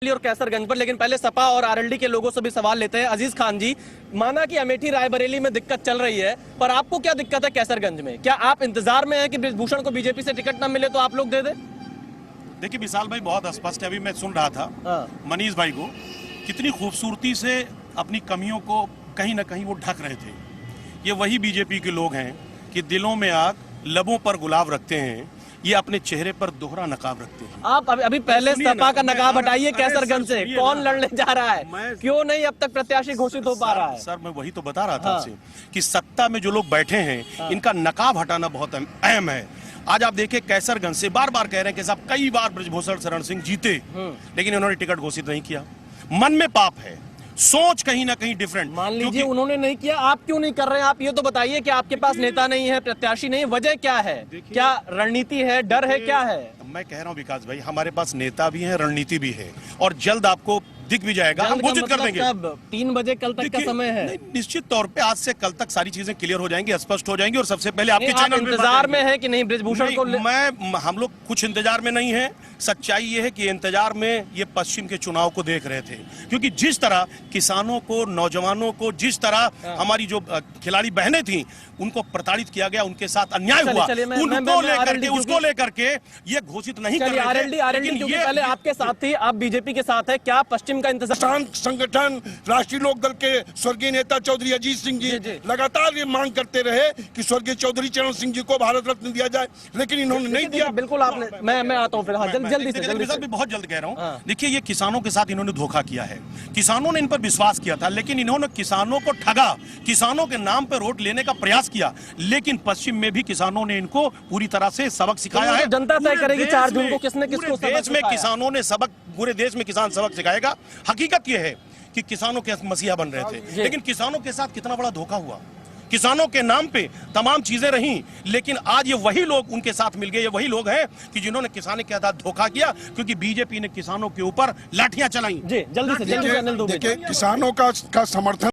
और कैसरगंज पर, लेकिन पहले सपा और आरएलडी के लोगों से भी सवाल लेते हैं। अजीज खान जी, माना कि अमेठी रायबरेली में दिक्कत चल रही है, पर आपको क्या दिक्कत है कैसरगंज में? क्या आप इंतजार में हैं कि बृजभूषण को बीजेपी से टिकट ना मिले तो आप लोग दे दें? देखिए विशाल भाई बहुत स्पष्ट है। अभी मैं सुन रहा था मनीष भाई को, कितनी खूबसूरती से अपनी कमियों को कहीं ना कहीं वो ढक रहे थे। ये वही बीजेपी के लोग हैं कि दिलों में आग, लबों पर गुलाब रखते हैं, ये अपने चेहरे पर दोहरा नकाब रखते हैं। आप अभी पहले सपा का नकाब हटाइए कैसरगंज से। कौन लड़ने जा रहा है? क्यों नहीं अब तक प्रत्याशी घोषित हो पा रहा है? सर मैं वही तो बता रहा था आपसे कि सत्ता में जो लोग बैठे हैं इनका नकाब हटाना बहुत अहम है। आज आप देखिए कैसरगंज से बार बार कह रहे हैं कि साहब कई बार बृजभूषण शरण सिंह जीते, लेकिन इन्होंने टिकट घोषित नहीं किया। मन में पाप है, सोच कहीं ना कहीं डिफरेंट। मान लीजिए उन्होंने नहीं किया, आप क्यों नहीं कर रहे हैं? आप ये तो बताइए कि आपके पास नेता नहीं है, प्रत्याशी नहीं है, वजह क्या है? क्या रणनीति है, डर है, क्या है? मैं कह रहा हूं विकास भाई, हमारे पास नेता भी है, रणनीति भी है, और जल्द आपको दिख भी जाएगा। हम घोषित कर देंगे। 3 बजे कल तक का समय है। निश्चित तौर पे आज से कल तक सारी चीजें क्लियर हो जाएंगी, स्पष्ट हो जाएंगी, और सबसे पहले आपके चैनल पे इंतजार में है कि नहीं बृजभूषण को? हम लोग कुछ इंतजार में नहीं है। सच्चाई ये है कि इंतजार में ये पश्चिम के चुनाव को देख रहे थे, क्योंकि जिस तरह किसानों को, नौजवानों को, जिस तरह हमारी जो खिलाड़ी बहनें थी उनको प्रताड़ित किया गया, उनके साथ अन्याय हुआ, उनको लेकर के, उसको लेकर के ये घोषित नहीं कर रहे थे। आरएलडी क्योंकि पहले आपके साथ थी, आप बीजेपी के साथ है, क्या पश्चिम का इंतजार? संगठन राष्ट्रीय लोक दल के स्वर्गीय नेता चौधरी अजीत सिंह जी लगातार ये मांग करते रहे कि स्वर्गीय चौधरी चरण सिंह जी को भारत रत्न दिया जाए, लेकिन इन्होंने नहीं दिया। बिल्कुल आपने, मैं आता हूँ फिर। हाँ, जल्दी से बहुत जल्द कह रहा हूँ। देखिए ये किसानों के साथ इन्होंने धोखा किया है। किसानों ने इन पर विश्वास किया था, लेकिन इन्होंने किसानों को ठगा, किसानों के नाम पर वोट लेने का प्रयास किया, लेकिन पश्चिम में भी किसानों ने इनको पूरी तरह से सबक सिखाया है। जनता तय करेगी 4 जून को किसने किसको सबक देश में किसानों ने सबक, पूरे देश में किसान सबक सिखाएगा। हकीकत यह है कि किसानों के मसीहा बन रहे थे, लेकिन किसानों के साथ कितना बड़ा धोखा हुआ। किसानों के नाम पे तमाम चीजें रहीं, लेकिन आज ये वही लोग उनके साथ मिल गए। ये वही लोग हैं कि जिन्होंने किसानों के साथ धोखा किया, क्योंकि बीजेपी ने किसानों के ऊपर लाठियां चलाई। जी जल्दी से देखिए किसानों का समर्थन